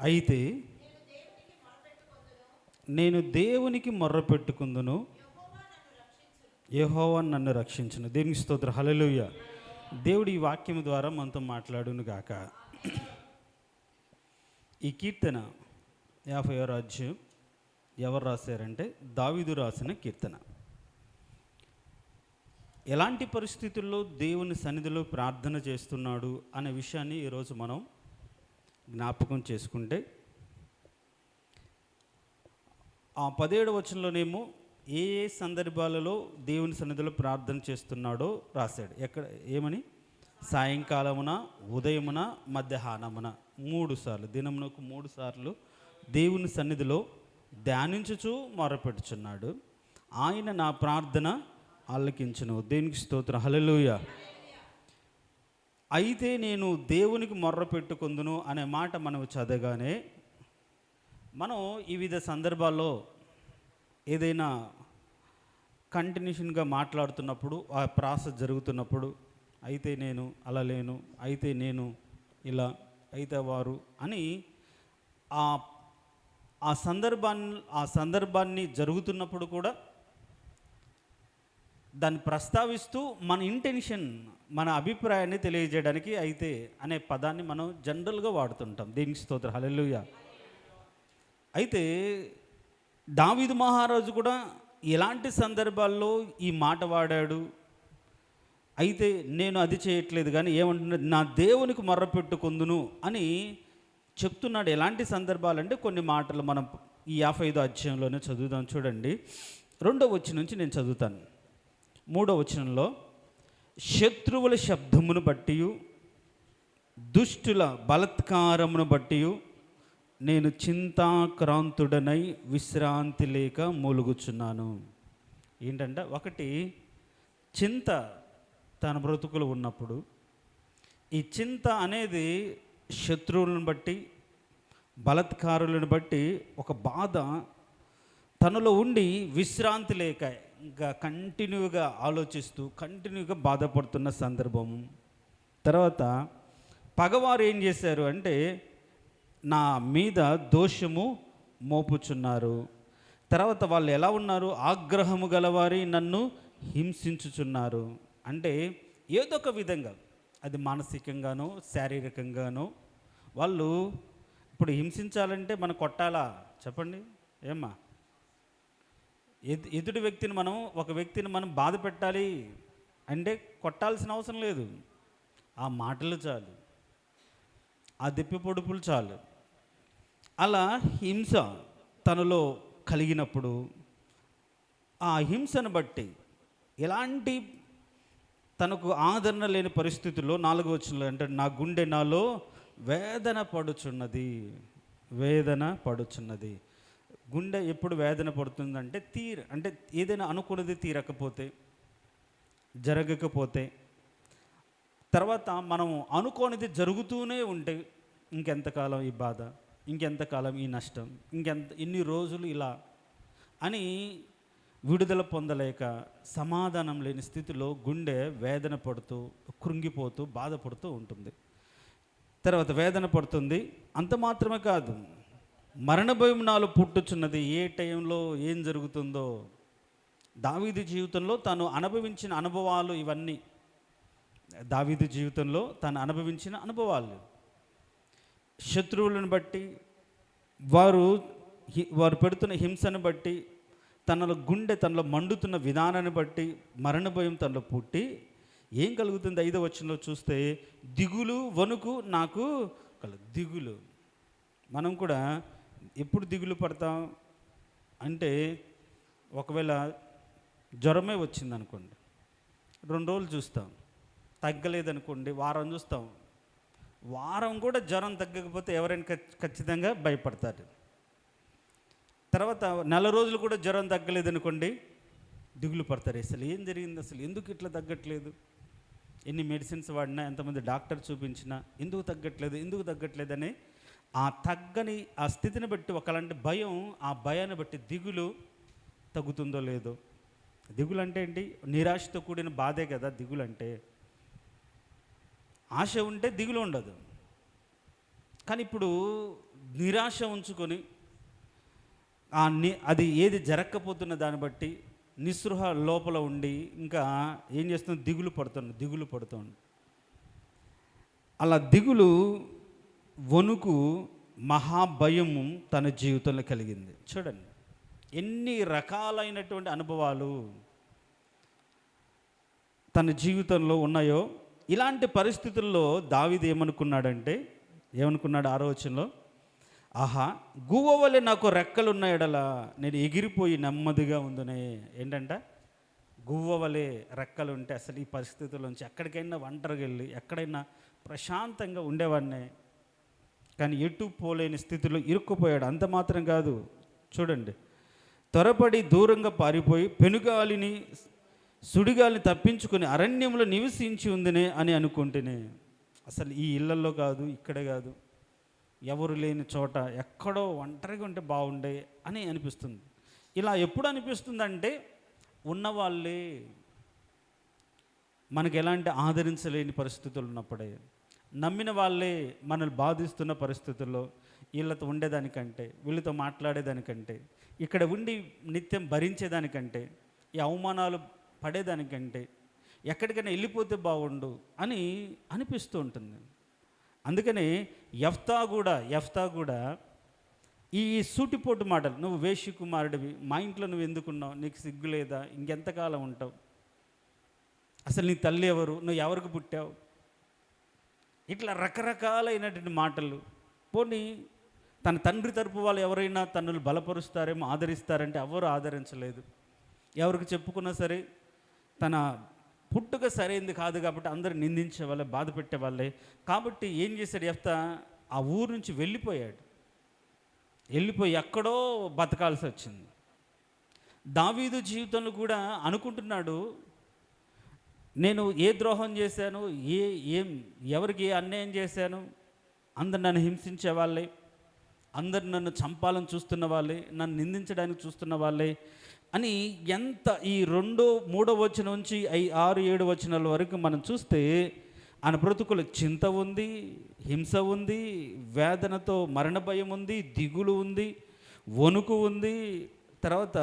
అయితే నేను దేవునికి మొర్ర పెట్టుకుందును, యెహోవా నన్ను రక్షించును. దేవునికి స్తోత్రం, హల్లెలూయా. దేవుడు ఈ వాక్యం ద్వారా మనతో మాట్లాడును గాక. ఈ కీర్తన 50వ అధ్యాయం ఎవరు రాశారంటే దావీదు రాసిన కీర్తన. ఎలాంటి పరిస్థితుల్లో దేవుని సన్నిధిలో ప్రార్థన చేస్తున్నాడు అనే విషయాన్ని ఈరోజు మనం జ్ఞాపకం చేసుకుంటే, ఆ 17వ వచనంలోనేమో ఏ ఏ సందర్భాలలో దేవుని సన్నిధిలో ప్రార్థన చేస్తున్నాడో రాశాడు. ఏమని? సాయంకాలమున, ఉదయమున, మధ్యాహ్నమున 3 సార్లు, దినమునకు 3 సార్లు దేవుని సన్నిధిలో ధ్యానించుచూ మొరపెట్టుచున్నాడు. ఆయన నా ప్రార్థన ఆలకించును. దేవునికి స్తోత్రం, హల్లెలూయా. అయితే నేను దేవునికి మొర్ర పెట్టుకుందును అనే మాట మనం చదవగానే, మనం వివిధ సందర్భాల్లో ఏదైనా కంటిన్యూషన్గా మాట్లాడుతున్నప్పుడు, ఆ ప్రాసెస్ జరుగుతున్నప్పుడు, అయితే నేను అలా లేను, అయితే నేను ఇలా, అయితే వారు అని ఆ సందర్భాన్ని జరుగుతున్నప్పుడు కూడా దాన్ని ప్రస్తావిస్తూ మన ఇంటెన్షన్, మన అభిప్రాయాన్ని తెలియజేయడానికి అయితే అనే పదాన్ని మనం జనరల్గా వాడుతుంటాం. దీనికి స్తోత్రం, హల్లెలూయా. అయితే దావీదు మహారాజు కూడా ఎలాంటి సందర్భాల్లో ఈ మాట వాడాడు? అయితే నేను అది చేయట్లేదు కానీ ఏమంటున్నాడు? నా దేవునికి మొర్ర పెట్టుకుందును అని చెప్తున్నాడు. ఎలాంటి సందర్భాలంటే కొన్ని మాటలు మనం ఈ 55వ అధ్యాయంలోనే చదువుదాం. చూడండి, 2వ వచనం నుంచి నేను చదువుతాను. 3వ వచనంలో, శత్రువుల శబ్దమును బట్టి, దుష్టుల బలత్కారమును బట్టి నేను చింతాక్రాంతుడనై విశ్రాంతి లేక మూలుగుచున్నాను. ఏంటంటే, ఒకటి చింత తన బ్రతుకులు ఉన్నప్పుడు, ఈ చింత అనేది శత్రువులను బట్టి, బలత్కారులను బట్టి ఒక బాధ తనలో ఉండి విశ్రాంతి లేక ఇంకా కంటిన్యూగా ఆలోచిస్తూ కంటిన్యూగా బాధపడుతున్న సందర్భము. తర్వాత పగవారు ఏం చేశారు అంటే, నా మీద దోషము మోపుచున్నారు. తర్వాత వాళ్ళు ఎలా ఉన్నారు? ఆగ్రహము గలవారి నన్ను హింసించుచున్నారు. అంటే ఏదో ఒక విధంగా, అది మానసికంగానో శారీరకంగానో, వాళ్ళు ఇప్పుడు హింసించాలంటే మనం కొట్టాలా చెప్పండి? ఏమ్మా, ఎదుటి వ్యక్తిని ఒక వ్యక్తిని మనం బాధ పెట్టాలి అంటే కొట్టాల్సిన అవసరం లేదు. ఆ మాటలు చాలు, ఆ దెప్పి పొడుపులు చాలు. అలా హింస తనలో కలిగినప్పుడు, ఆ హింసను బట్టి ఎలాంటి తనకు ఆదరణ లేని పరిస్థితుల్లో 4వ వచనంలో అంటే, నా గుండె నాలో వేదన పడుచున్నది. వేదన పడుచున్నది. గుండె ఎప్పుడు వేదన పడుతుందంటే అంటే ఏదైనా అనుకున్నది తీరకపోతే, జరగకపోతే, తర్వాత మనం అనుకోనిది జరుగుతూనే ఉంటే ఇంకెంతకాలం ఈ బాధ, ఇంకెంతకాలం ఈ నష్టం, ఇన్ని రోజులు ఇలా అని విడుదల పొందలేక సమాధానం లేని స్థితిలో గుండె వేదన పడుతూ, కృంగిపోతూ, బాధపడుతూ ఉంటుంది. తర్వాత వేదన పడుతుంది. అంత మాత్రమే కాదు, మరణ భయం నాలో పుట్టుచున్నది. ఏ టైంలో ఏం జరుగుతుందో. దావీదు జీవితంలో తను అనుభవించిన అనుభవాలు ఇవన్నీ. దావీదు జీవితంలో తను అనుభవించిన అనుభవాలు, శత్రువులను బట్టి, వారు పెడుతున్న హింసను బట్టి, తనలో మండుతున్న విధానాన్ని బట్టి మరణ భయం తనలో పుట్టి ఏం కలుగుతుంది? 5వ వచనంలో చూస్తే, దిగులు, వణుకు నాకు దిగులు. మనం కూడా ఎప్పుడు దిగులు పడతాం అంటే, ఒకవేళ జ్వరమే వచ్చిందనుకోండి, 2 రోజులు చూస్తాం, తగ్గలేదనుకోండి, వారం చూస్తాం. వారం కూడా జ్వరం తగ్గకపోతే ఎవరైనా ఖచ్చితంగా భయపడతారు. తర్వాత 4 రోజులు కూడా జ్వరం తగ్గలేదనుకోండి, దిగులు పడతారు. అసలు ఏం జరిగింది? అసలు ఎందుకు ఇట్లా తగ్గట్లేదు? ఎన్ని మెడిసిన్స్ వాడినా, ఎంతమంది డాక్టర్ చూపించినా ఎందుకు తగ్గట్లేదని ఆ తగ్గని ఆ స్థితిని బట్టి ఒకలాంటి భయం, ఆ భయాన్ని బట్టి దిగులు తగ్గుతుందో లేదో. దిగులు అంటే ఏంటి? నిరాశతో కూడిన బాధే కదా దిగులు అంటే. ఆశ ఉంటే దిగులు ఉండదు. కానీ ఇప్పుడు నిరాశ ఉంచుకొని అది ఏది జరగకపోతున్న దాన్ని బట్టి నిస్పృహ లోపల ఉండి ఇంకా ఏం చేస్తుంది, దిగులు పడుతుంది. అలా దిగులు, వణుకు, మహాభయము తన జీవితంలో కలిగింది. చూడండి ఎన్ని రకాలైనటువంటి అనుభవాలు తన జీవితంలో ఉన్నాయో. ఇలాంటి పరిస్థితుల్లో దావీదు ఏమనుకున్నాడు ఆలోచనలో, ఆహా గువ్వ వలె నాకు రెక్కలున్న ఎడల నేను ఎగిరిపోయి నెమ్మదిగా ఉందనే. ఏంటంట, గువ్వ వలె రెక్కలు ఉంటే అసలు ఈ పరిస్థితుల్లోంచి ఎక్కడికైనా ఒంటరిగా వెళ్ళి ఎక్కడైనా ప్రశాంతంగా ఉండేవాడినే, కానీ ఎటు పోలేని స్థితిలో ఇరుక్కుపోయాడు. అంత మాత్రం కాదు, చూడండి, త్వరపడి దూరంగా పారిపోయి పెనుగాలిని సుడిగాలిని తప్పించుకొని అరణ్యంలో నివసించి ఉందినే అని అనుకుంటేనే, అసలు ఈ ఇళ్లల్లో కాదు, ఇక్కడే కాదు, ఎవరు లేని చోట ఎక్కడో ఒంటరిగా ఉంటే బాగుండే అని అనిపిస్తుంది. ఇలా ఎప్పుడు అనిపిస్తుందంటే ఉన్నవాళ్ళే మనకు ఎలాంటి ఆదరించలేని పరిస్థితులు ఉన్నప్పుడే, నమ్మిన వాళ్ళే మనల్ని బాధిస్తున్న పరిస్థితుల్లో వీళ్ళతో ఉండేదానికంటే, వీళ్ళతో మాట్లాడేదానికంటే, ఇక్కడ ఉండి నిత్యం భరించేదానికంటే, ఈ అవమానాలు పడేదానికంటే ఎక్కడికైనా వెళ్ళిపోతే బాగుండు అని అనిపిస్తూ ఉంటుంది. అందుకని యెఫ్తా కూడా ఈ సూటిపోటు మాటలు, నువ్వు వేశ్య కుమారుడివి, మా ఇంట్లో నువ్వు ఎందుకున్నావు, నీకు సిగ్గు లేదా, ఇంకెంతకాలం ఉంటావు, అసలు నీ తల్లి ఎవరు, నువ్వు ఎవరికి పుట్టావు, ఇట్లా రకరకాలైనటువంటి మాటలు. పోనీ తన తండ్రి తరపు వాళ్ళు ఎవరైనా తనను బలపరుస్తారేమో, ఆదరిస్తారంటే ఎవరు ఆదరించలేదు. ఎవరికి చెప్పుకున్నా సరే తన పుట్టుక సరైంది కాదు కాబట్టి అందరూ నిందించే వాళ్ళే, బాధ పెట్టే వాళ్ళే. కాబట్టి ఏం చేశాడు యెఫ్తా, ఆ ఊరు నుంచి వెళ్ళిపోయి ఎక్కడో బతకాల్సి వచ్చింది. దావీదు జీవితంలో కూడా అనుకుంటున్నాడు, నేను ఏ ద్రోహం చేశాను, ఎవరికి ఏ అన్యాయం చేశాను, అందరు నన్ను హింసించే వాళ్ళే, అందరు నన్ను చంపాలని చూస్తున్న వాళ్ళే, నన్ను నిందించడానికి చూస్తున్న వాళ్ళే అని ఎంత ఈ 2, 3 వచనం నుంచి 6, 7 వచనాల వరకు మనం చూస్తే ఆయన బ్రతుకుల చింత ఉంది, హింస ఉంది, వేదనతో మరణ భయం ఉంది, దిగులు ఉంది, వణుకు ఉంది, తర్వాత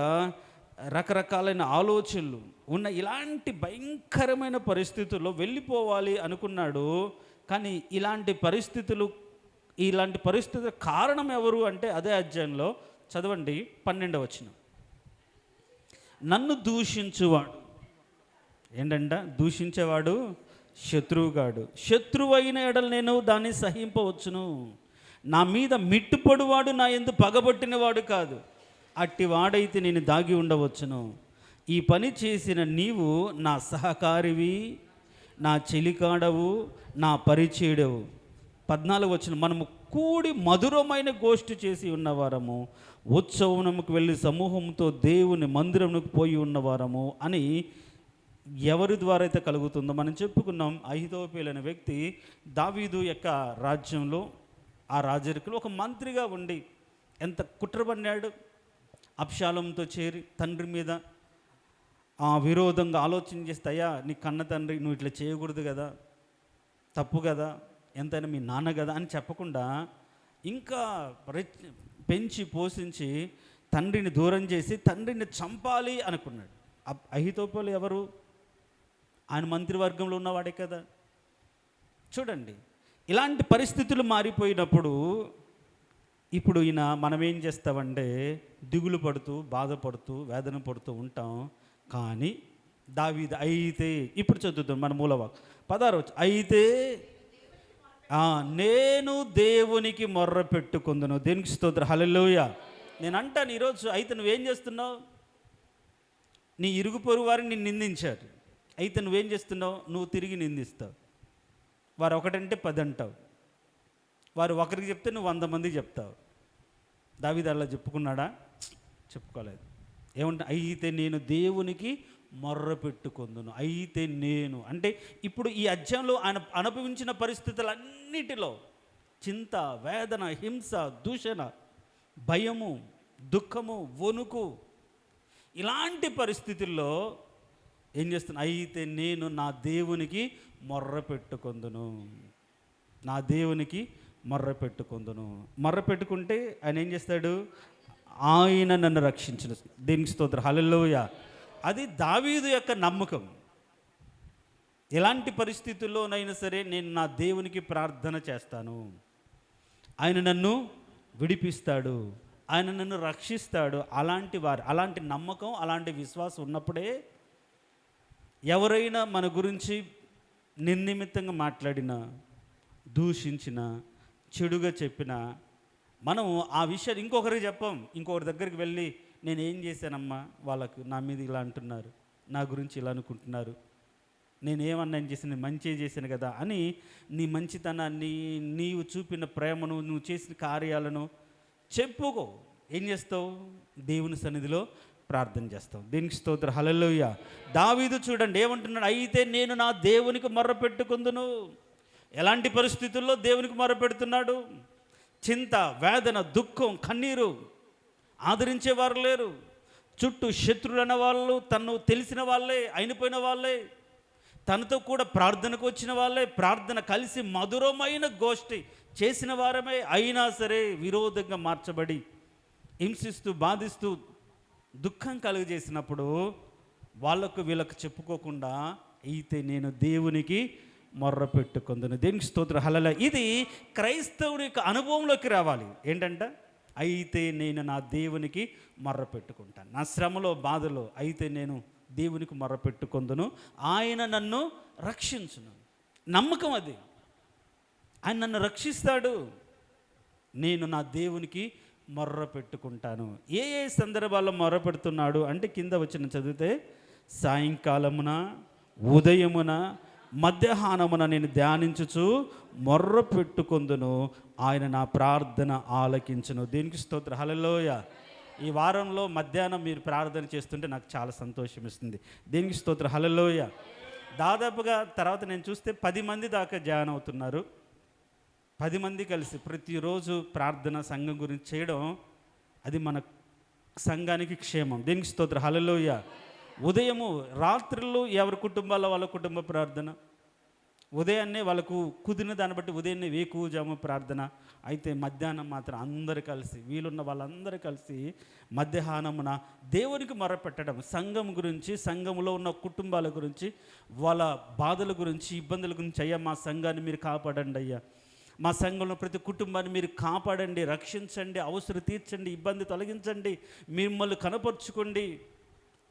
రకరకాలైన ఆలోచనలు ఉన్న ఇలాంటి భయంకరమైన పరిస్థితుల్లో వెళ్ళిపోవాలి అనుకున్నాడు. కానీ ఇలాంటి పరిస్థితుల కారణం ఎవరు అంటే అదే అధ్యాయంలో చదవండి 12వ వచనం. నన్ను దూషించువాడు, ఏంటంట, దూషించేవాడు శత్రువుగాడు, శత్రువైన ఎడల నేను దాన్ని సహింపవచ్చును, నా మీద మిట్టుపడువాడు నా యందు పగబట్టినవాడు కాదు, అట్టివాడైతే నేను దాగి ఉండవచ్చును. ఈ పని చేసిన నీవు నా సహకారివి, నా చెలికాడవు, నా పరిచయుడవు. 14 వచనం, మనము కూడి మధురమైన గోష్ఠి చేసి ఉన్నవారము, ఉత్సవమునకు వెళ్ళి సమూహంతో దేవుని మందిరమునకు పోయి ఉన్నవారము అని ఎవరి ద్వారా అయితే కలుగుతుందో మనం చెప్పుకున్నాం. అహీతోపెలు అనే వ్యక్తి దావీదు యొక్క రాజ్యంలో, ఆ రాజరికలో ఒక మంత్రిగా ఉండి ఎంత కుట్రబడినాడు. అబ్షాలోముతో చేరి తండ్రి మీద విరోధంగా ఆలోచన చేస్తే, అయ్యా నీ కన్న తండ్రి, నువ్వు ఇట్లా చేయకూడదు కదా, తప్పు కదా, ఎంతైనా మీ నాన్న కదా అని చెప్పకుండా ఇంకా పెంచి పోషించి తండ్రిని దూరం చేసి తండ్రిని చంపాలి అనుకున్నాడు. అహీతోపెలు ఎవరు, ఆయన మంత్రివర్గంలో ఉన్నవాడే కదా. చూడండి, ఇలాంటి పరిస్థితులు మారిపోయినప్పుడు ఇప్పుడు మనం ఏం చేస్తామంటే దిగులు పడుతూ, బాధపడుతూ, వేదన పడుతూ ఉంటాం. కానీ దావీదు అయితే, ఇప్పుడు చదువుతాం మన మూలవాక్ 16 అయితే నేను దేవునికి మొర్ర పెట్టుకుందును. దేనికి స్తోత్రం, హల్లెలూయా. నేను అంటాను ఈరోజు, అయితే నువ్వేం చేస్తున్నావు, నీ ఇరుగు పొరుగు వారిని నిన్ను నిందించారు, అయితే నువ్వేం చేస్తున్నావు, నువ్వు తిరిగి నిందిస్తావు. వారు ఒకటంటే 10 అంటావు, వారు ఒకరికి చెప్తే నువ్వు 100 మందికి చెప్తావు. దావీదు అలా చెప్పుకున్నాడా? చెప్పుకోలేదు. ఏమంటే అయితే నేను దేవునికి మొర్ర పెట్టుకుందును. అయితే నేను అంటే ఇప్పుడు ఈ అధ్యాయంలో ఆయన అనుభవించిన పరిస్థితులన్నిటిలో చింత, వేదన, హింస, దూషణ, భయము, దుఃఖము, వణుకు, ఇలాంటి పరిస్థితుల్లో ఏం చేస్తున్నా, అయితే నేను నా దేవునికి మొర్ర పెట్టుకుందును, నా దేవునికి మొర్ర పెట్టుకుందును. మొర్ర పెట్టుకుంటే ఆయన ఏం చేస్తాడు? ఆయన నన్ను రక్షించిన. దీనికి స్తోత్రం, హల్లెలూయా. అది దావీదు యొక్క నమ్మకం. ఎలాంటి పరిస్థితుల్లోనైనా సరే నేను నా దేవునికి ప్రార్థన చేస్తాను, ఆయన నన్ను విడిపిస్తాడు, ఆయన నన్ను రక్షిస్తాడు. అలాంటి నమ్మకం, అలాంటి విశ్వాసం ఉన్నప్పుడే ఎవరైనా మన గురించి నిర్నిమిత్తంగా మాట్లాడినా, దూషించినా, చెడుగా చెప్పినా మనం ఆ విషయాన్ని ఇంకొకరికి చెప్పం. ఇంకొకరి దగ్గరికి వెళ్ళి నేను ఏం చేశానమ్మా, వాళ్ళకు నా మీద ఇలా అంటున్నారు, నా గురించి ఇలా అనుకుంటున్నారు, నేనేమన్నా చేసిన, నేను మంచి చేశాను కదా అని నీ మంచితనాన్ని, నీవు చూపిన ప్రేమను, నువ్వు చేసిన కార్యాలను చెప్పుకో. ఏం చేస్తావు? దేవుని సన్నిధిలో ప్రార్థన చేస్తాం. దీనికి స్తోత్రం, హల్లెలూయా. దావీదు చూడండి ఏమంటున్నాడు? అయితే నేను నా దేవునికి మొర్ర పెట్టుకుందును. ఎలాంటి పరిస్థితుల్లో దేవునికి మొర్ర పెడుతున్నాడు? చింత, వేదన, దుఃఖం, కన్నీరు. ఆదరించేవారు లేరు. చుట్టూ శత్రువులు అన్న వాళ్ళు, తను తెలిసిన వాళ్ళే, అయిపోయిన వాళ్ళే, తనతో కూడా ప్రార్థనకు వచ్చిన వాళ్ళే, ప్రార్థన కలిసి మధురమైన గోష్ఠి చేసిన వారమే, అయినా సరే విరోధంగా మార్చబడి హింసిస్తూ, బాధిస్తూ, దుఃఖం కలుగజేసినప్పుడు వాళ్ళకు వీళ్ళకు చెప్పుకోకుండా అయితే నేను దేవునికి మొర్ర పెట్టుకుందును. దేనికి స్తోత్రం, హల్లెలూయా. ఇది క్రైస్తవుడి యొక్క అనుభవంలోకి రావాలి. ఏంటంట? అయితే నేను నా దేవునికి మొర్ర పెట్టుకుంటాను. నా శ్రమలో, బాధలో అయితే నేను దేవునికి మొర్ర పెట్టుకుందును, ఆయన నన్ను రక్షించును. నమ్మకం అది. ఆయన నన్ను రక్షిస్తాడు, నేను నా దేవునికి మొర్ర పెట్టుకుంటాను. ఏ ఏ సందర్భాల్లో మొర్ర పెడుతున్నాడు అంటే కింద వచ్చిన చదివితే, సాయంకాలమున, ఉదయమున, మధ్యాహ్నమున నేను ధ్యానించుచు మొర్ర పెట్టుకుందును, ఆయన నా ప్రార్థన ఆలకించును. దీనికి స్తోత్రం, హల్లెలూయా. ఈ వారంలో మధ్యాహ్నం మీరు ప్రార్థన చేస్తుంటే నాకు చాలా సంతోషం ఇస్తుంది. దీనికి స్తోత్రం, హల్లెలూయా. దాదాపుగా తర్వాత నేను చూస్తే 10 మంది దాకా జాయిన్ అవుతున్నారు. 10 మంది కలిసి ప్రతిరోజు ప్రార్థన సంఘం గురించి చేయడం, అది మన సంఘానికి క్షేమం. దీనికి స్తోత్రం, హల్లెలూయా. ఉదయము, రాత్రులు ఎవరి కుటుంబాల్లో వాళ్ళ కుటుంబ ప్రార్థన, ఉదయాన్నే వాళ్ళకు కుదిరిన దాన్ని బట్టి ఉదయాన్నే వేకువజాము ప్రార్థన. అయితే మధ్యాహ్నం మాత్రం అందరు కలిసి, వీలున్న వాళ్ళందరూ కలిసి మధ్యాహ్నమున దేవునికి మొరపెట్టడం, సంఘం గురించి, సంఘంలో ఉన్న కుటుంబాల గురించి, వాళ్ళ బాధల గురించి, ఇబ్బందుల గురించి. అయ్యా మా సంఘాన్ని మీరు కాపాడండి, అయ్యా మా సంఘంలో ప్రతి కుటుంబాన్ని మీరు కాపాడండి, రక్షించండి, అవసరం తీర్చండి, ఇబ్బంది తొలగించండి, మిమ్మల్ని కనపరుచుకోండి,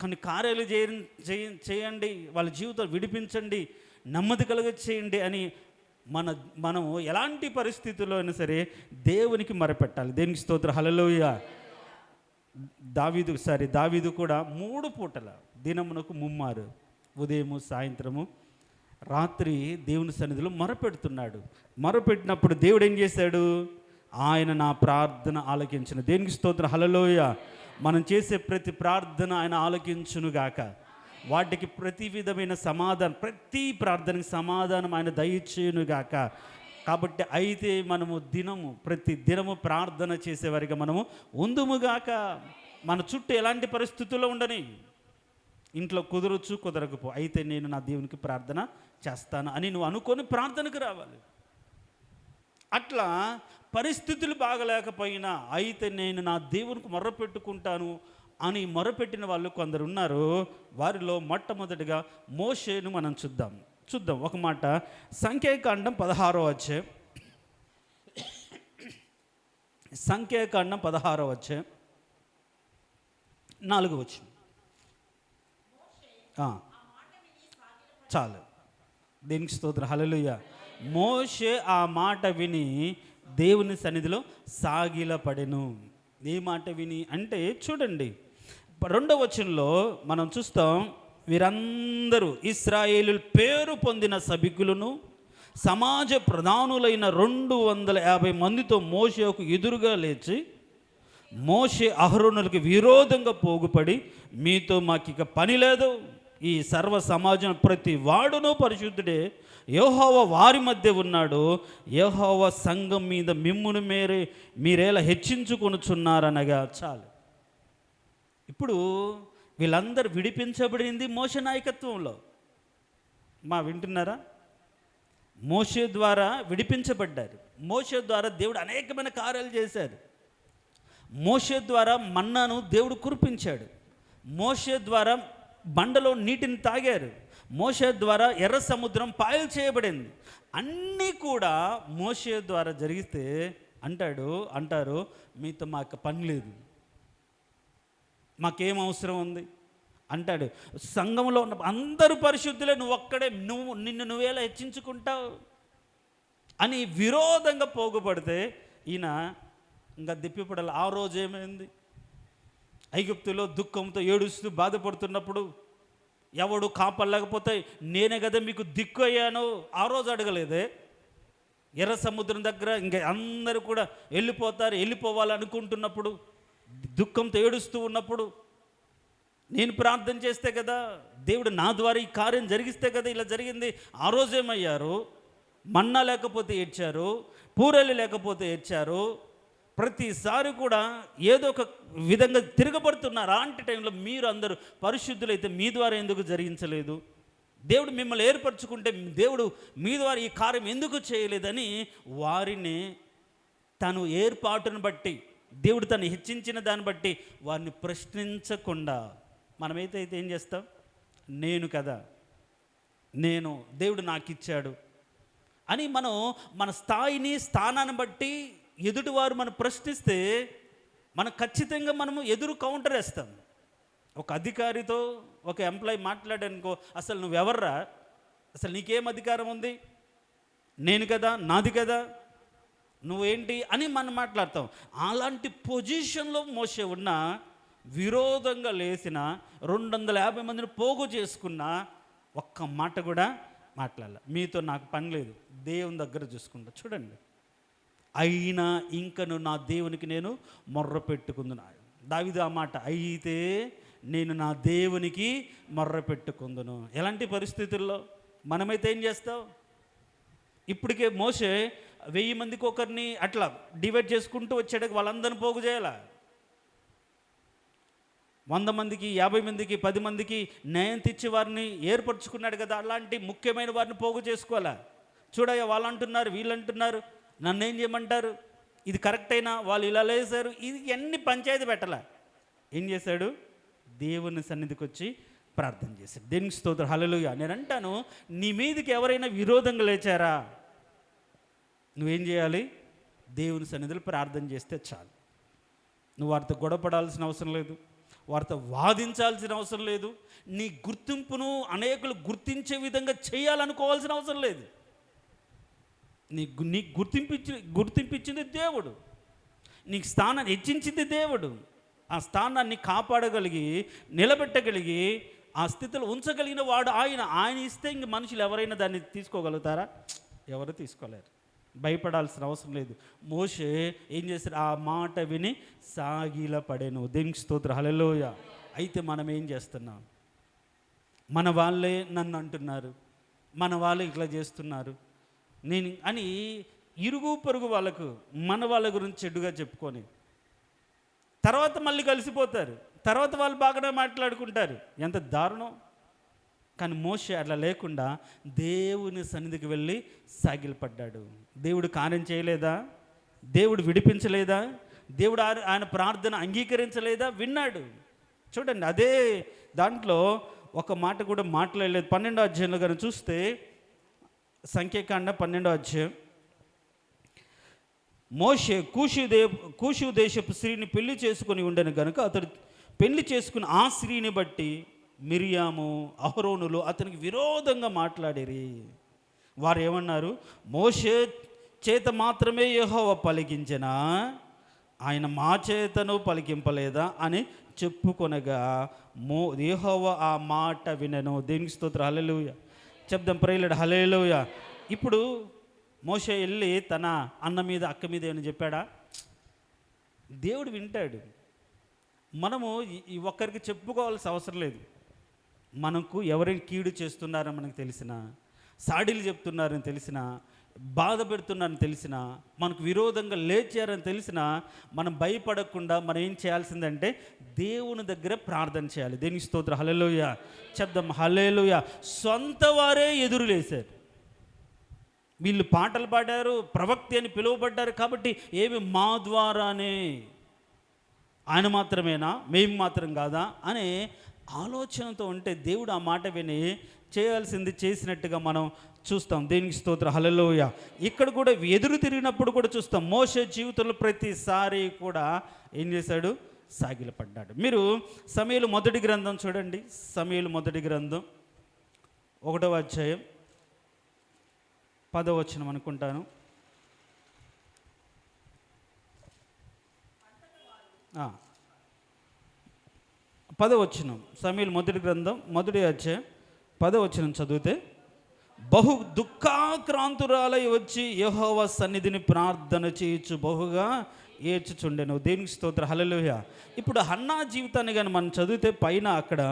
కొన్ని కార్యాలు చేయండి, వాళ్ళ జీవితాలు విడిపించండి, నెమ్మది కలుగ చేయండి అని మనము ఎలాంటి పరిస్థితుల్లో అయినా సరే దేవునికి మొరపెట్టాలి. దేనికి స్తోత్రం, హల్లెలూయా. దావీదు కూడా 3 పూటల దినమునకు ముమ్మారు, ఉదయము, సాయంత్రము, రాత్రి దేవుని సన్నిధిలో మొరపెడుతున్నాడు. మొరపెట్టినప్పుడు దేవుడు ఏం చేశాడు? ఆయన నా ప్రార్థన ఆలకించిన. దేనికి స్తోత్రం, హల్లెలూయా. మనం చేసే ప్రతి ప్రార్థన ఆయన ఆలకించునుగాక. వాటికి ప్రతి విధమైన సమాధానం, ప్రతి ప్రార్థనకి సమాధానం ఆయన దయచేయునుగాక. కాబట్టి అయితే మనము ప్రతి దినము ప్రార్థన చేసేవారిగా మనము ఉందుముగాక. మన చుట్టూ ఎలాంటి పరిస్థితుల్లో ఉండని, ఇంట్లో కుదరచ్చు, కుదరకపో, అయితే నేను నా దేవునికి ప్రార్థన చేస్తాను అని నువ్వు అనుకొని ప్రార్థనకు రావాలి. అట్లా పరిస్థితులు బాగలేకపోయినా అయితే నేను నా దేవునికి మొర్ర పెట్టుకుంటాను అని మొరపెట్టిన వాళ్ళు కొందరు ఉన్నారు. వారిలో మొట్టమొదటిగా మోషేను మనం చూద్దాం. ఒక మాట, సంఖ్యాకాండం 16వ అధ్యాయం, సంఖ్యాకాండం 16వ అధ్యాయం 4వ వచనం. చాలు. దీనికి స్తోత్రం, హల్లెలూయా. మోషే ఆ మాట విని దేవుని సన్నిధిలో సాగిలపడెను. ఏ మాట విని అంటే చూడండి, 2వ వచనంలో మనం చూస్తాం, వీరందరూ ఇశ్రాయేలు పేరు పొందిన సభికులను, సమాజ ప్రధానులైన 250 మందితో మోషేకు ఎదురుగా లేచి, మోషే అహరోనులకు విరోధంగా పోగుపడి, మీతో మాకిక పని లేదు, ఈ సర్వ సమాజం ప్రతి వాడును పరిశుద్ధుడే, యెహోవా వారి మధ్య ఉన్నాడు, యెహోవా సంఘం మీద మిమ్మును మీరేలా హెచ్చించుకొనుచున్నారనగా. చాలు. ఇప్పుడు వీళ్ళందరూ విడిపించబడింది మోషే నాయకత్వంలో. వింటున్నారా? మోషే ద్వారా విడిపించబడ్డారు. మోషే ద్వారా దేవుడు అనేకమైన కార్యాలు చేశారు. మోషే ద్వారా మన్నాను దేవుడు కురిపించాడు. మోషే ద్వారా బండలో నీటిని తాగారు. మోషే ద్వారా ఎర్ర సముద్రం పాయలు చేయబడింది. అన్నీ కూడా మోషే ద్వారా జరిగితే అంటారు మీతో మాకు పని లేదు, మాకేం అవసరం ఉంది అంటాడు. సంఘంలో ఉన్న అందరూ పరిశుద్ధులే, నువ్వు ఒక్కడే, నిన్ను నువ్వేలా హెచ్చించుకుంటావు అని విరోధంగా పోగుపడితే ఈయన ఇంకా దిప్పిపడాలి. ఆ రోజు ఏమైంది? ఐగుప్తులో దుఃఖంతో ఏడుస్తూ బాధపడుతున్నప్పుడు ఎవడు కాపాడలేకపోతే నేనే కదా మీకు దిక్కు అయ్యాను ఆ రోజు అడగలేదే. ఎర్ర సముద్రం దగ్గర ఇంకా అందరూ కూడా వెళ్ళిపోవాలనుకుంటున్నప్పుడు, దుఃఖంతో ఏడుస్తూ ఉన్నప్పుడు నేను ప్రార్థన చేస్తే కదా, దేవుడు నా ద్వారా ఈ కార్యం జరిగిస్తే కదా ఇలా జరిగింది. ఆ రోజేమయ్యారు? మన్నా లేకపోతే ఏడ్చారు, పూరలు లేకపోతే ఏడ్చారు. ప్రతిసారి కూడా ఏదో ఒక విధంగా తిరగబడుతున్నారు. అలాంటి టైంలో మీరు అందరూ పరిశుద్ధులైతే మీ ద్వారా ఎందుకు జరిగించలేదు? దేవుడు మిమ్మల్ని ఏర్పరచుకుంటే దేవుడు మీ ద్వారా ఈ కార్యం ఎందుకు చేయలేదని వారిని తను ఏర్పాటును బట్టి, దేవుడు తను హెచ్చించిన దాన్ని బట్టి వారిని ప్రశ్నించకుండా మనమైతే ఏం చేస్తాం? నేను కదా, దేవుడు నాకు ఇచ్చాడు అని మనం మన స్థానాన్ని బట్టి ఎదుటివారు మనం ప్రశ్నిస్తే మనం ఖచ్చితంగా మనము ఎదురు కౌంటర్ వేస్తాం. ఒక అధికారితో ఒక ఎంప్లాయీ మాట్లాడానుకో, అసలు నువ్వెవర్రా, అసలు నీకేం అధికారం ఉంది, నేను కదా, నాది కదా, నువ్వేంటి అని మనం మాట్లాడతాం. అలాంటి పొజిషన్లో మోషే ఉన్న, విరోధంగా లేచిన 250 మందిని పోగు చేసుకున్న ఒక్క మాట కూడా మాట్లాడాల. మీతో నాకు పని లేదు, దేవుని దగ్గర చూసుకుంటా. చూడండి, అయినా ఇంకను నా దేవునికి నేను మొర్ర పెట్టుకుందును. దావీదు ఆ మాట, అయితే నేను నా దేవునికి మొర్ర పెట్టుకుందును. ఎలాంటి పరిస్థితుల్లో మనమైతే ఏం చేస్తాం? ఇప్పటికే మోషే 1000 మందికి ఒకరిని అట్లా డివైడ్ చేసుకుంటూ వచ్చాడు, వాళ్ళందరిని పోగు చేయాల. 100 మందికి, 50 మందికి, 10 మందికి న్యాయం తెచ్చి వారిని ఏర్పరచుకున్నాడు కదా. అలాంటి ముఖ్యమైన వారిని పోగు చేసుకోవాలా. చూడయ్యా, వాళ్ళు అంటున్నారు, వీళ్ళు అంటున్నారు, నన్ను ఏం చేయమంటారు, ఇది కరెక్ట్ అయినా, వాళ్ళు ఇలా లేసారు, ఇది ఎన్ని పంచాయతీ పెట్టాల. ఏం చేశాడు? దేవుని సన్నిధికి వచ్చి ప్రార్థన చేశాడు. దేవునికి స్తోత్రం, హల్లెలూయా. నేను అంటాను, నీ మీదకి ఎవరైనా విరోధంగా లేచారా, నువ్వేం చేయాలి? దేవుని సన్నిధిలో ప్రార్థన చేస్తే చాలు. నువ్వు వారితో గొడవపడాల్సిన అవసరం లేదు, వారితో వాదించాల్సిన అవసరం లేదు, నీ గుర్తింపును అనేకులు గుర్తించే విధంగా చేయాలనుకోవాల్సిన అవసరం లేదు. నీకు గుర్తింపించింది దేవుడు, నీకు స్థానాన్ని హెచ్చించింది దేవుడు. ఆ స్థానాన్ని కాపాడగలిగి, నిలబెట్టగలిగి, ఆ స్థితిలో ఉంచగలిగిన వాడు ఆయన ఇస్తే ఇంక మనుషులు ఎవరైనా దాన్ని తీసుకోగలుగుతారా? ఎవరు తీసుకోలేరు. భయపడాల్సిన అవసరం లేదు. మోషే ఏం చేశారు? ఆ మాట విని సాగిలపడెను. దేవునికి స్తోత్రం, హల్లెలూయా. అయితే మనం ఏం చేస్తున్నాం? మన వాళ్ళే నన్ను అంటున్నారు, మన వాళ్ళు ఇట్లా చేస్తున్నారు నేను అని ఇరుగు పొరుగు వాళ్ళకు మన వాళ్ళ గురించి చెడుగా చెప్పుకొని తర్వాత మళ్ళీ కలిసిపోతారు, తర్వాత వాళ్ళు బాగానే మాట్లాడుకుంటారు. ఎంత దారుణం. కానీ మోషే అట్లా లేకుండా దేవుని సన్నిధికి వెళ్ళి సాగిలపడ్డాడు. దేవుడు కార్యం చేయలేదా? దేవుడు విడిపించలేదా? దేవుడు ఆయన ప్రార్థన అంగీకరించలేదా? విన్నాడు. చూడండి, అదే దాంట్లో ఒక మాట కూడా మాట్లాడలేదు. 12వ అధ్యాయంలో కానీ చూస్తే, సంఖ్యాకాండ 12వ అధ్యాయం, మోషే కూషు దేశపు స్త్రీని పెళ్లి చేసుకొని ఉండను గనుక అతడు పెళ్లి చేసుకుని ఆ స్త్రీని బట్టి మిరియాము, అహరోనులు అతనికి విరోధంగా మాట్లాడిరి. వారు ఏమన్నారు? మోషే చేత మాత్రమే యెహోవా పలికించెనా, ఆయన మా చేతను పలికింపలేదా అని చెప్పుకొనగా యెహోవా ఆ మాట వినెను. దేవునికి స్తోత్రం, హల్లెలూయా. చెప్దాం, ప్రైలెడ్, హల్లెలూయా. ఇప్పుడు మోషే వెళ్ళి తన అన్న మీద, అక్క మీద ఏమని చెప్పాడా? దేవుడు వింటాడు. మనము ఒక్కరికి చెప్పుకోవాల్సిన అవసరం లేదు. మనకు ఎవరైనా కీడు చేస్తున్నారని మనకు తెలిసినా, సాడీలు చెప్తున్నారని తెలిసినా, బాధ పెడుతున్నారని తెలిసినా, మనకు విరోధంగా లేచారని తెలిసినా, మనం భయపడకుండా మనం ఏం చేయాల్సిందంటే దేవుని దగ్గర ప్రార్థన చేయాలి. దేవునికి స్తోత్రం, హల్లెలూయా. చెప్దాం, హల్లెలూయా. సొంత వారే ఎదురు లేశారు. వీళ్ళు పాటలు పాడారు, ప్రవక్తి అని పిలువబడ్డారు, కాబట్టి ఏమి మా ద్వారానే, ఆయన మాత్రమేనా, మేము మాత్రం కాదా అనే ఆలోచనతో ఉంటే దేవుడు ఆ మాట విని చేయాల్సింది చేసినట్టుగా మనం చూస్తాం. దేనికి స్తోత్రం, హల్లెలూయ. ఇక్కడ కూడా ఎదురు తిరిగినప్పుడు కూడా చూస్తాం, మోషే జీవితంలో ప్రతిసారి కూడా ఏం చేశాడు, సాగిలపడ్డాడు. మీరు సమూయేలు మొదటి గ్రంథం చూడండి. సమూయేలు మొదటి గ్రంథం 1వ అధ్యాయం 10వ వచనం అనుకుంటాను. ఆ, 10వ వచనం, సమూయేలు మొదటి గ్రంథం 1వ అధ్యాయం 10వ వచనం చదివితే, బహు దుఃఖాక్రాంతురాలై వచ్చి యెహోవా సన్నిధిని ప్రార్థన చేయొచ్చు బహుగా ఏడ్చుచుండెను. దేవునికి స్తోత్రం, హల్లెలూయ. ఇప్పుడు హన్నా జీవితాన్ని కానీ మనం చదివితే పైన అక్కడ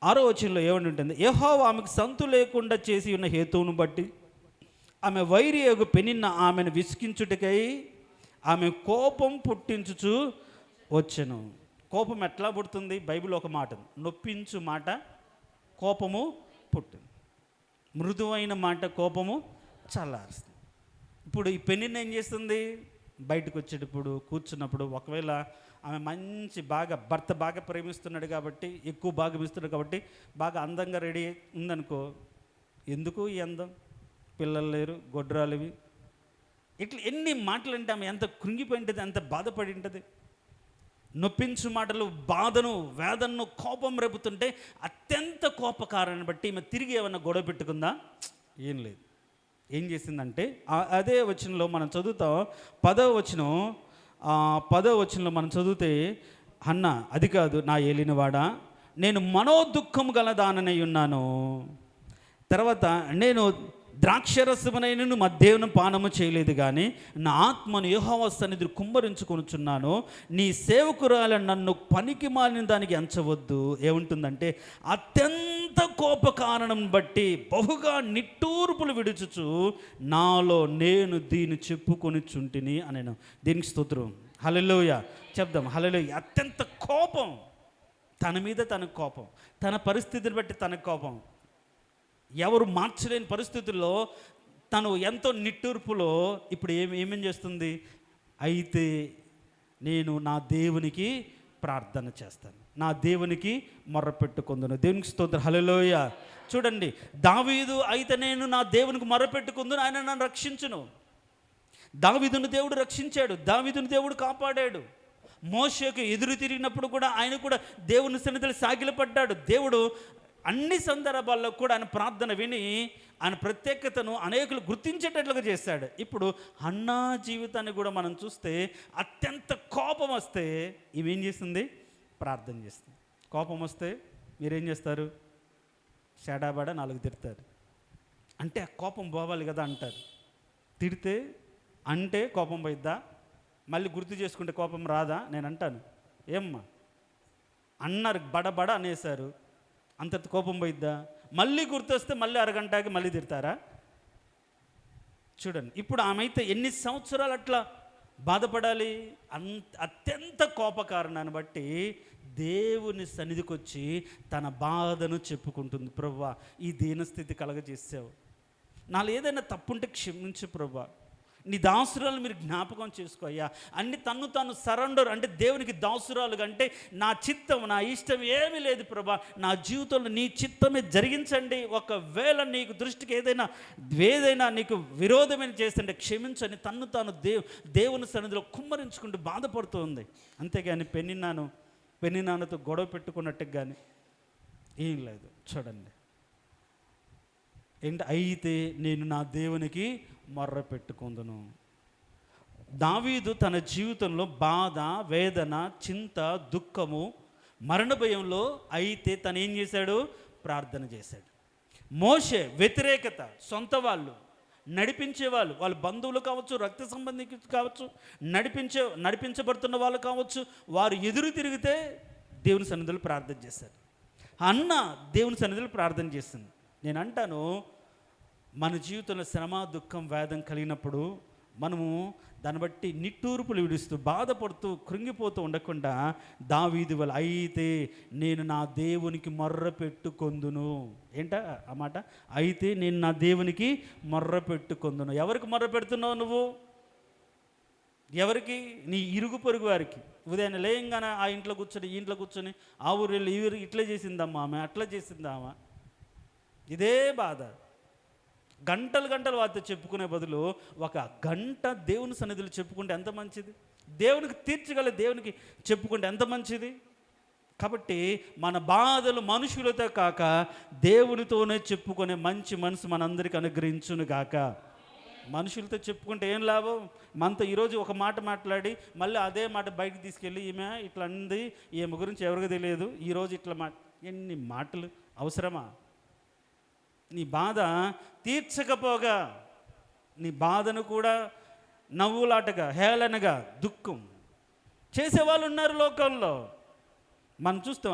6వ వచనంలో ఏమని ఉంటుంది, యెహోవా ఆమెకు సంతు లేకుండా చేసి ఉన్న హేతువును బట్టి ఆమె వైరియగు పెనిన్న ఆమెను విసికించుటకై ఆమె కోపం పుట్టించుచు వచ్చెను. కోపం ఎట్లా పుడుతుంది? బైబిల్ ఒక మాట, నొప్పించు మాట కోపము పుట్టింది, మృదువైన మాట కోపము చల్లారుస్తుంది. ఇప్పుడు ఈ పెనిన్న ఏం చేస్తుంది? బయటకు వచ్చేటప్పుడు కూర్చున్నప్పుడు ఒకవేళ ఆమె మంచి భర్త బాగా ప్రేమిస్తున్నాడు కాబట్టి, ఎక్కువ భాగం ఇస్తున్నాడు కాబట్టి బాగా అందంగా రెడీ ఉందనుకో, ఎందుకు ఈ అందం, పిల్లలు లేరు, గొడ్రాలివి, ఇట్లా ఎన్ని మాటలు అంటే ఆమె ఎంత కృంగిపోయి ఉంటుంది, ఎంత బాధపడి ఉంటుంది. నొప్పించు మాటలు బాధను, వేదనను, కోపం రేపుతుంటే అత్యంత కోపకారాన్ని బట్టి ఈమె తిరిగి ఏమన్నా గొడవ పెట్టుకుందా? ఏం లేదు. ఏం చేసిందంటే అదే వచనంలో మనం చదువుతాం, 10వ వచనంలో మనం చదివితే, అన్న అది కాదు నా ఏలినవాడా, నేను మనోదుఖం గలదాననై ఉన్నాను, తర్వాత నేను ద్రాక్షరసమునైనను మద్యమును పానము చేయలేదు, కానీ నా ఆత్మను యెహోవా సన్నిధిని కుమ్మరించుకొనుచున్నాను. నీ సేవకురాలు నన్ను పనికి మాలిన దానికి ఎంచవద్దు. ఏముంటుందంటే, అత్యంత కోప కారణం బట్టి బహుగా నిట్టూర్పులు విడుచుచు నాలో నేను దీన్ని చెప్పుకొని చుంటిని అనేను. దీనికి స్తోత్రం, హల్లెలూయా చెప్దాం, హల్లెలూయా. అత్యంత కోపం, తన మీద తనకు కోపం, తన పరిస్థితిని బట్టి తనకు కోపం, ఎవరు మార్చలేని పరిస్థితుల్లో తను ఎంతో నిట్టూర్పులో ఇప్పుడు ఏమేం చేస్తుంది? అయితే నేను నా దేవునికి ప్రార్థన చేస్తాను, నా దేవునికి మొర్రపెట్టుకుందును. దేవునికి స్తోత్రం, హల్లెలూయా. చూడండి, దావీదు అయితే నేను నా దేవునికి మొర్రపెట్టుకుందును, ఆయన నన్ను రక్షించును. దావీదును దేవుడు రక్షించాడు, దావీదును దేవుడు కాపాడాడు. మోషేకు ఎదురు తిరిగినప్పుడు కూడా ఆయన కూడా దేవుని సన్నిధిలో సాగిలపడ్డాడు. దేవుడు అన్ని సందర్భాల్లో కూడా ఆయన ప్రార్థన విని ఆయన ప్రత్యేకతను అనేకులు గుర్తించేటట్లుగా చేశాడు. ఇప్పుడు హన్నా జీవితాన్ని కూడా మనం చూస్తే, అత్యంత కోపం వస్తే ఇవేం చేస్తుంది? ప్రార్థన చేస్తుంది. కోపం వస్తే మీరేం చేస్తారు? షడాబడ 4 తిడతారు. అంటే ఆ కోపం పోవాలి కదా అంటారు. తిడితే అంటే కోపం పోయిద్దా? మళ్ళీ గుర్తు చేసుకుంటే కోపం రాదా? నేను అంటాను, ఏమ్మా అన్నారు, బడబడ అనేసారు, అంత కోపం పోయిద్దా? మళ్ళీ గుర్తొస్తే మళ్ళీ అరగంటకి మళ్ళీ తిడతారా? చూడండి, ఇప్పుడు ఆమె అయితే ఎన్ని సంవత్సరాలు అట్లా బాధపడాలి? అత్యంత కోపకారణాన్ని బట్టి దేవుని సన్నిధికి వచ్చి తన బాధను చెప్పుకుంటుంది. ప్రభువా, ఈ దీనస్థితి కలగజేసావు, నాలో ఏదైనా తప్పుంటే క్షమించు ప్రభువా, నీ దాసురాలు మీరు జ్ఞాపకం చేసుకో అయ్యా. అన్ని తను సరెండర్, అంటే దేవునికి దాసురాలుగా, అంటే నా చిత్తం, నా ఇష్టం ఏమీ లేదు ప్రభా, నా జీవితంలో నీ చిత్తమే జరిగించండి. ఒకవేళ నీకు దృష్టికి ఏదైనా నీకు విరోధమైన చేస్తుంటే క్షమించని తాను దేవుని సన్నిధిలో కుమ్మరించుకుంటూ బాధపడుతుంది. అంతేగాని పెన్నినాన్నతో గొడవ పెట్టుకున్నట్టుగా కానీ ఏం లేదు. చూడండి, ఏంటి? అయితే నేను నా దేవునికి మొర్ర పెట్టుకుందును. దావీదు తన జీవితంలో బాధ, వేదన, చింత, దుఃఖము, మరణ భయంలో అయితే తను ఏం చేశాడు? ప్రార్థన చేశాడు. మోషే వ్యతిరేకత, సొంత వాళ్ళు నడిపించేవాళ్ళు, వాళ్ళ బంధువులు కావచ్చు, రక్త సంబంధికులు కావచ్చు, నడిపించబడుతున్న వాళ్ళు కావచ్చు, వారు ఎదురు తిరిగితే దేవుని సన్నిధిలో ప్రార్థన చేశారు. అన్న దేవుని సన్నిధిలో ప్రార్థన చేసింది. నేను అంటాను, మన జీవితంలో శ్రమ, దుఃఖం, వేదం కలిగినప్పుడు మనము దాన్ని బట్టి నిట్టూర్పులు విడుస్తూ బాధపడుతూ కృంగిపోతూ ఉండకుండా దావీదు వల్ల అయితే నేను నా దేవునికి మొర్ర పెట్టుకొందును. ఏంట ఆ మాట? అయితే నేను నా దేవునికి మొర్ర పెట్టుకొందును. ఎవరికి మొర్ర పెడుతున్నావు నువ్వు? ఎవరికి? నీ ఇరుగు పొరుగు వారికి. ఉదయాన్నే లేయంగానే ఆ ఇంట్లో కూర్చొని ఈ ఇంట్లో కూర్చొని ఆ ఊరు వెళ్ళి ఈ ఊరు ఇట్లా చేసిందమ్మా ఆమె, అట్లా చేసిందామా, ఇదే బాధ. గంటలు గంటలు వారితో చెప్పుకునే బదులు ఒక గంట దేవుని సన్నిధిలో చెప్పుకుంటే ఎంత మంచిది. దేవునికి తీర్చగల దేవునికి చెప్పుకుంటే ఎంత మంచిది. కాబట్టి మన బాధలు మనుషులతో కాక దేవునితోనే చెప్పుకునే మంచి మనసు మనందరికీ అనుగ్రహించును గాక. మనుషులతో చెప్పుకుంటే ఏం లాభం? మనతో ఈరోజు ఒక మాట మాట్లాడి మళ్ళీ అదే మాట బయటకు తీసుకెళ్ళి ఈమె ఇట్లా అంది, ఈమె గురించి ఎవరికి తెలియదు, ఈరోజు ఇట్లా ఎన్ని మాటలు అవసరమా? నీ బాధ తీర్చకపోగా నీ బాధను కూడా నవ్వులాటగా, హేళనగా, దుఃఖం చేసేవాళ్ళు ఉన్నారు లోకంలో. మనం చూస్తాం.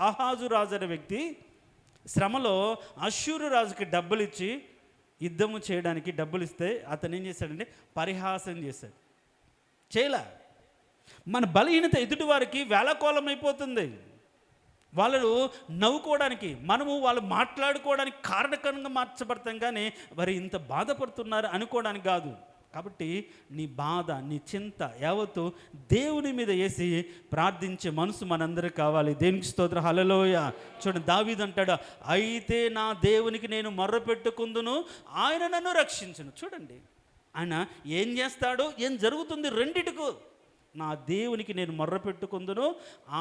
ఆహాజు రాజు అనే వ్యక్తి శ్రమలో అష్షూరు రాజుకి డబ్బులు ఇచ్చి యుద్ధము చేయడానికి డబ్బులు ఇస్తే అతను ఏం చేశాడంటే పరిహాసం చేశాడు. చేయలే. మన బలహీనత ఎదుటి వారికి వేళకోళం అయిపోతుంది. వాళ్ళు నవ్వుకోవడానికి, మనము వాళ్ళు మాట్లాడుకోవడానికి కారణకంగా మార్చబడతాం, కానీ మరి ఇంత బాధపడుతున్నారు అనుకోవడానికి కాదు. కాబట్టి నీ బాధ, నీ చింత యావత్తు దేవుని మీద వేసి ప్రార్థించే మనసు మనందరికీ కావాలి. దేవునికి స్తోత్రం, హల్లెలూయా. చూడండి, దావీదు అంటాడు, అయితే నా దేవునికి నేను మొర్ర పెట్టుకుందును, ఆయన నన్ను రక్షించును. చూడండి, ఆయన ఏం చేస్తాడో ఏం జరుగుతుంది రెండిటికు. నా దేవునికి నేను మొర్ర పెట్టుకుందును,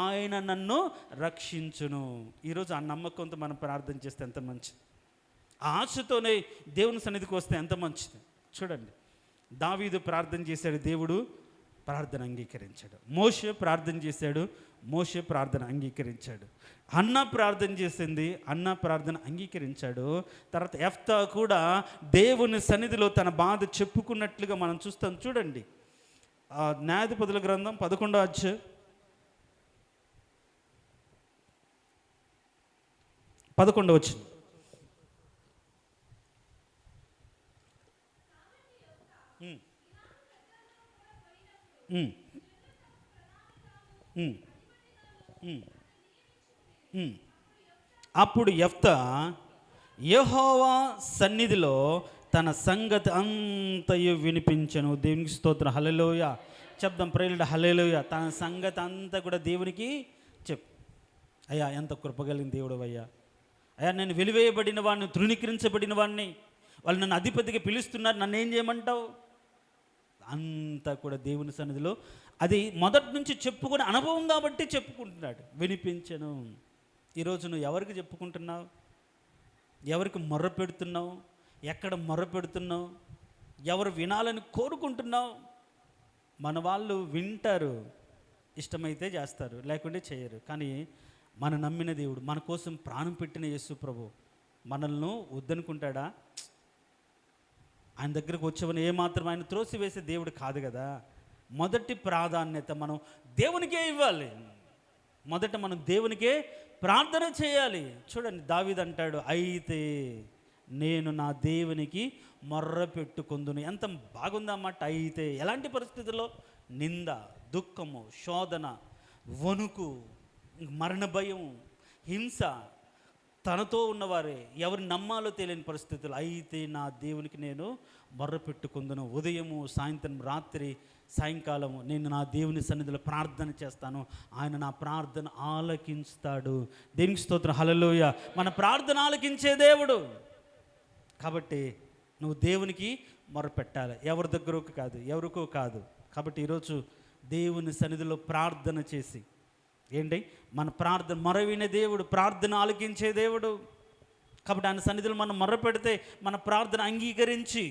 ఆయన నన్ను రక్షించును. ఈరోజు ఆ నమ్మకంతో మనం ప్రార్థన చేస్తే ఎంత మంచిది. ఆశతోనే దేవుని సన్నిధికి వస్తే ఎంత మంచిది. చూడండి, దావీదు ప్రార్థన చేశాడు, దేవుడు ప్రార్థన అంగీకరించాడు. మోషే ప్రార్థన చేశాడు, మోషే ప్రార్థన అంగీకరించాడు. అన్న ప్రార్థన చేసింది, అన్న ప్రార్థన అంగీకరించాడు. తర్వాత యెఫ్తా కూడా దేవుని సన్నిధిలో తన బాధ చెప్పుకున్నట్లుగా మనం చూస్తాం. చూడండి, న్యాయాధిపతుల గ్రంథం 11వ అధ్యాయం 11వ వచనం. అప్పుడు యెఫ్తా యెహోవా సన్నిధిలో తన సంగతి అంతయు వినిపించను. దేవునికి స్తోత్రం, హల్లెలూయా. చెప్దాం, ప్రేలుడ హల్లెలూయా. తన సంగతి అంతా కూడా దేవునికి చెప్పు. అయ్యా, ఎంత కృపగలిగిన దేవుడు అయ్యా. అయ్యా, నేను వెలివేయబడిన వాడిని, తృణీకరించబడిన వాడిని, వాళ్ళు నన్ను అధిపతిగా పిలుస్తున్నారు, నన్ను ఏం చేయమంటావు? అంతా కూడా దేవుని సన్నిధిలో అది మొదటి నుంచి చెప్పుకునే అనుభవం కాబట్టి చెప్పుకుంటున్నాడు. వినిపించను. ఈరోజు నువ్వు ఎవరికి చెప్పుకుంటున్నావు? ఎవరికి మొర్ర పెడుతున్నావు? ఎక్కడ మొర్ర పెడుతున్నావు? ఎవరు వినాలని కోరుకుంటున్నావు? మన వాళ్ళు వింటారు, ఇష్టమైతే చేస్తారు, లేకుంటే చేయరు. కానీ మన నమ్మిన దేవుడు, మన కోసం ప్రాణం పెట్టిన యేసు ప్రభు మనల్ని వద్దనుకుంటాడా? ఆయన దగ్గరకు వచ్చేవని ఏమాత్రం ఆయన త్రోసివేసే దేవుడు కాదు కదా. మొదటి ప్రాధాన్యత మనం దేవునికే ఇవ్వాలి. మొదట మనం దేవునికే ప్రార్థన చేయాలి. చూడండి, దావీదు అంటాడు, అయితే నేను నా దేవునికి మొర్ర పెట్టుకుందును. ఎంత బాగుందన్నమాట. అయితే ఎలాంటి పరిస్థితుల్లో? నింద, దుఃఖము, శోధన, వణుకు, మరణ భయం, హింస, తనతో ఉన్నవారే ఎవరు నమ్మాలో తెలియని పరిస్థితులు. అయితే నా దేవునికి నేను మొర్ర పెట్టుకుందును. ఉదయము, సాయంత్రం, రాత్రి, సాయంకాలము నేను నా దేవుని సన్నిధిలో ప్రార్థన చేస్తాను. ఆయన నా ప్రార్థన ఆలకిస్తాడు. దేవునికి స్తోత్రం, హల్లెలూయా. మన ప్రార్థన ఆలకించే దేవుడు. కాబట్టి నువ్వు దేవునికి మొరపెట్టాలి, ఎవరి దగ్గరకు కాదు, ఎవరికో కాదు. కాబట్టి ఈరోజు దేవుని సన్నిధిలో ప్రార్థన చేసి ఏంటి, మన ప్రార్థన మొరవినే దేవుడు, ప్రార్థన ఆలకించే దేవుడు. కాబట్టి ఆయన సన్నిధిలో మనం మొర్ర పెడితే మన ప్రార్థన అంగీకరించి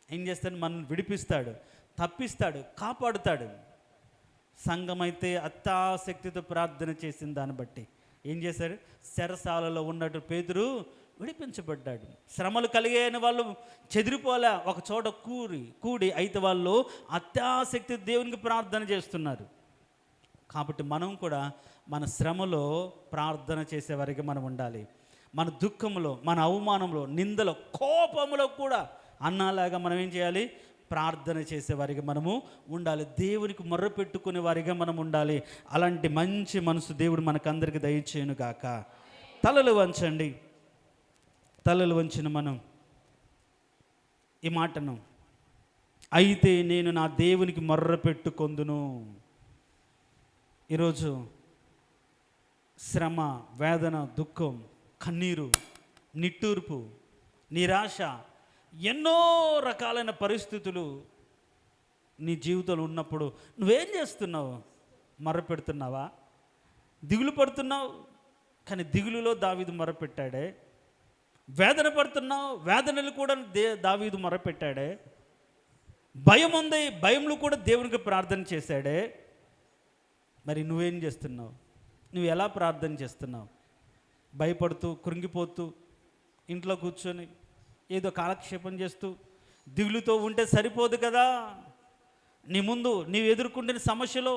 ఏం చేస్తాడు? మనల్ని విడిపిస్తాడు, తప్పిస్తాడు, కాపాడుతాడు. సంఘమైతే అత్యాసక్తితో ప్రార్థన చేసిన దాన్ని బట్టి ఏం చేశాడు? చెరసాలలో ఉన్నట్టు పేతురు విడిపించబడ్డాడు. శ్రమలు కలిగేని వాళ్ళు చెదిరిపోలే, ఒక చోట కూడి అయితే వాళ్ళు అత్యాసక్తి దేవునికి ప్రార్థన చేస్తున్నారు. కాబట్టి మనం కూడా మన శ్రమలో ప్రార్థన చేసేవారికి మనం ఉండాలి. మన దుఃఖంలో, మన అవమానంలో, నిందలో, కోపంలో కూడా అన్నలాగా మనం ఏం చేయాలి? ప్రార్థన చేసే వారిగా మనము ఉండాలి. దేవునికి మొర్ర పెట్టుకునే వారిగా మనం ఉండాలి. అలాంటి మంచి మనసు దేవుడు మనకందరికి దయచేయును గాక. తలలు వంచండి. తలలు వంచిన మనం ఈ మాటను, అయితే నేను నా దేవునికి మొర్ర పెట్టుకొందును. ఈరోజు శ్రమ, వేదన, దుఃఖం, కన్నీరు, నిట్టూర్పు, నిరాశ, ఎన్నో రకాలైన పరిస్థితులు నీ జీవితంలో ఉన్నప్పుడు నువ్వేం చేస్తున్నావు? మొర్రపెడుతున్నావా? దిగులు పడుతున్నావు, కానీ దిగులులో దావీదు మొర్రపెట్టాడే. వేదన పడుతున్నావు, వేదనలు కూడా దావీదు మొర్రపెట్టాడే. భయం ఉంది, భయంలో కూడా దేవునికి ప్రార్థన చేశాడే. మరి నువ్వేం చేస్తున్నావు? నువ్వు ఎలా ప్రార్థన చేస్తున్నావు? భయపడుతూ, కృంగిపోతూ, ఇంట్లో కూర్చొని ఏదో కాలక్షేపం చేస్తూ దిగులుతో ఉంటే సరిపోదు కదా. నీ ముందు నీవు ఎదుర్కొంటున్న సమస్యలో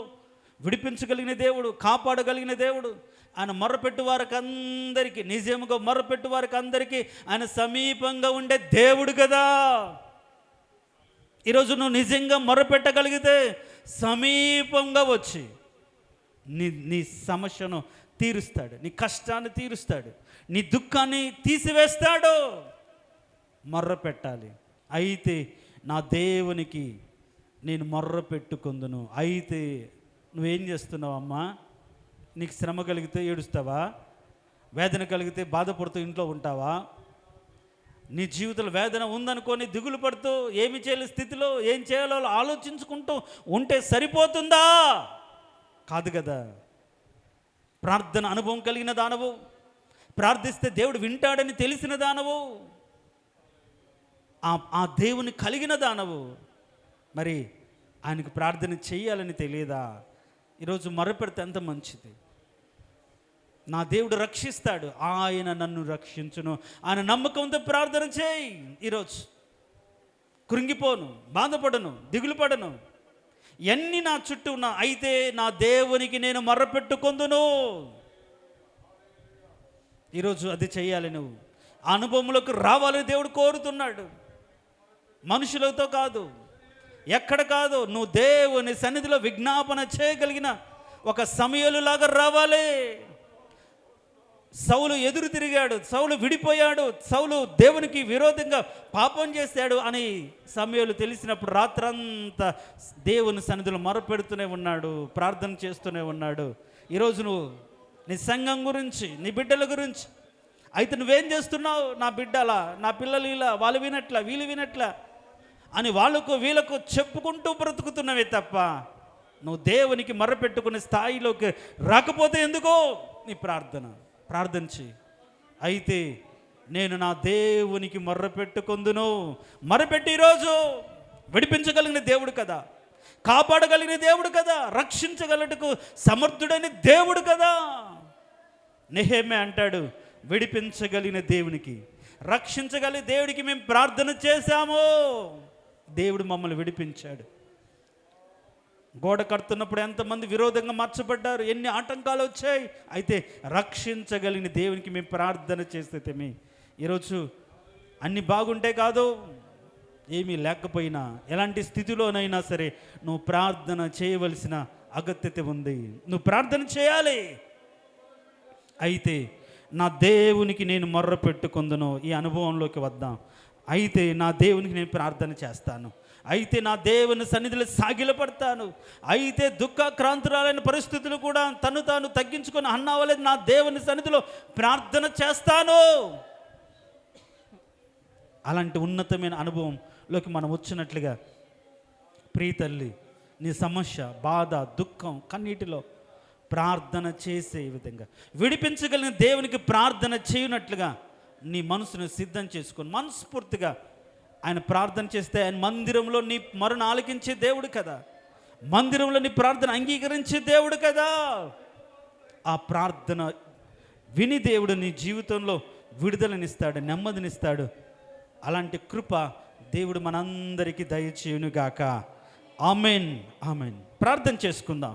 విడిపించగలిగిన దేవుడు, కాపాడగలిగిన దేవుడు, ఆయన మొర్రపెట్టు వారికి అందరికీ, నిజముగా మొర్రపెట్టు వారికి అందరికీ ఆయన సమీపంగా ఉండే దేవుడు కదా. ఈరోజు నువ్వు నిజంగా మొర్రపెట్టగలిగితే సమీపంగా వచ్చి నీ సమస్యను తీరుస్తాడు, నీ కష్టాన్ని తీరుస్తాడు, నీ దుఃఖాన్ని తీసివేస్తాడు. మొర్ర పెట్టాలి. అయితే నా దేవునికి నేను మొర్ర పెట్టుకొందును. అయితే నువ్వేం చేస్తున్నావు అమ్మా? నీకు శ్రమ కలిగితే ఏడుస్తావా? వేదన కలిగితే బాధపడుతూ ఇంట్లో ఉంటావా? నీ జీవితంలో వేదన ఉందనుకొని దిగులు పడుతూ ఏమి చేయలేని స్థితిలో ఏం చేయాలో ఆలోచించుకుంటూ ఉంటే సరిపోతుందా? కాదు కదా. ప్రార్థన అనుభవం కలిగిన దానవు, ప్రార్థిస్తే దేవుడు వింటాడని తెలిసిన దానవు, ఆ దేవుని కలిగిన దానవు, మరి ఆయనకు ప్రార్థన చేయాలని తెలియదా? ఈరోజు మొరపెడితే ఎంత మంచిది. నా దేవుడు రక్షిస్తాడు, ఆయన నన్ను రక్షించును, ఆయన నమ్మకంతో ప్రార్థన చేయి. ఈరోజు కృంగిపోను, బాధపడను, దిగులు పడను, ఎన్ని నా చుట్టూ ఉన్నా, అయితే నా దేవునికి నేను మొర్రపెట్టుకొందును. ఈరోజు అది చేయాలి. నువ్వు అనుభవంలోకి రావాలని దేవుడు కోరుతున్నాడు. మనుషులతో కాదు, ఎక్కడ కాదు, నువ్వు దేవుని సన్నిధిలో విజ్ఞాపన చేయగలిగిన ఒక సమయలులాగా రావాలి. సౌలు ఎదురు తిరిగాడు, సౌలు విడిపోయాడు, సౌలు దేవునికి విరోధంగా పాపం చేశాడు అని సమయలు తెలిసినప్పుడు రాత్రంతా దేవుని సన్నిధిలో మొరపెడుతూనే ఉన్నాడు, ప్రార్థన చేస్తూనే ఉన్నాడు. ఈరోజు నువ్వు నీ సంఘం గురించి, నీ బిడ్డల గురించి, అయితే నువ్వేం చేస్తున్నావు? నా బిడ్డలా, నా పిల్లలు ఇలా, వాళ్ళు వినట్లా, వీళ్ళు వినట్లా అని వాళ్ళకు వీళ్ళకు చెప్పుకుంటూ బ్రతుకుతున్నవే తప్ప నువ్వు దేవునికి మొరపెట్టుకునే స్థాయిలోకి రాకపోతే ఎందుకో నీ ప్రార్థన చేయి. అయితే నేను నా దేవునికి మొర్రపెట్టుకొందును. మొరపెట్టి ఈరోజు విడిపించగలిగిన దేవుడు కదా, కాపాడగలిగిన దేవుడు కదా, రక్షించగలటకు సమర్థుడైన దేవుడు కదా. నెహెమ్యా అంటాడు, విడిపించగలిగిన దేవునికి, రక్షించగలిగిన దేవుడికి మేము ప్రార్థన చేశాము, దేవుడు మమ్మల్ని విడిపించాడు. గోడ కడుతున్నప్పుడు ఎంతమంది విరోధంగా మార్చబడ్డారు, ఎన్ని ఆటంకాలు వచ్చాయి. అయితే రక్షించగలిగిన దేవునికి మేము ప్రార్థన చేస్తే ఈరోజు అన్ని బాగుంటే కాదు, ఏమీ లేకపోయినా, ఎలాంటి స్థితిలోనైనా సరే నువ్వు ప్రార్థన చేయవలసిన అగత్యత ఉంది. నువ్వు ప్రార్థన చేయాలి. అయితే నా దేవునికి నేను మొర్ర పెట్టుకొందును. ఈ అనుభవంలోకి వద్దాం. అయితే నా దేవునికి నేను ప్రార్థన చేస్తాను, అయితే నా దేవుని సన్నిధిలో సాగిలపడతాను, అయితే దుఃఖాక్రాంతురాలైన పరిస్థితులు కూడా తను తాను తగ్గించుకొని అన్నావలేదు నా దేవుని సన్నిధిలో ప్రార్థన చేస్తాను. అలాంటి ఉన్నతమైన అనుభవంలోకి మనం వచ్చినట్లుగా ప్రియతల్లి, నీ సమస్య, బాధ, దుఃఖం, కన్నీటిలో ప్రార్థన చేసే విధంగా, విడిపించగలిగిన దేవునికి ప్రార్థన చేయనట్లుగా నీ మనసును సిద్ధం చేసుకొని మనస్ఫూర్తిగా ఆయన ప్రార్థన చేస్తే ఆయన మందిరంలో నీ మొరను ఆలకించే దేవుడు కదా, మందిరంలో నీ ప్రార్థన అంగీకరించే దేవుడు కదా. ఆ ప్రార్థన విని దేవుడు నీ జీవితంలో విడుదలనిస్తాడు, నెమ్మదినిస్తాడు. అలాంటి కృప దేవుడు మనందరికీ దయచేయునుగాక. Amen, amen. ప్రార్థన చేసుకుందాం.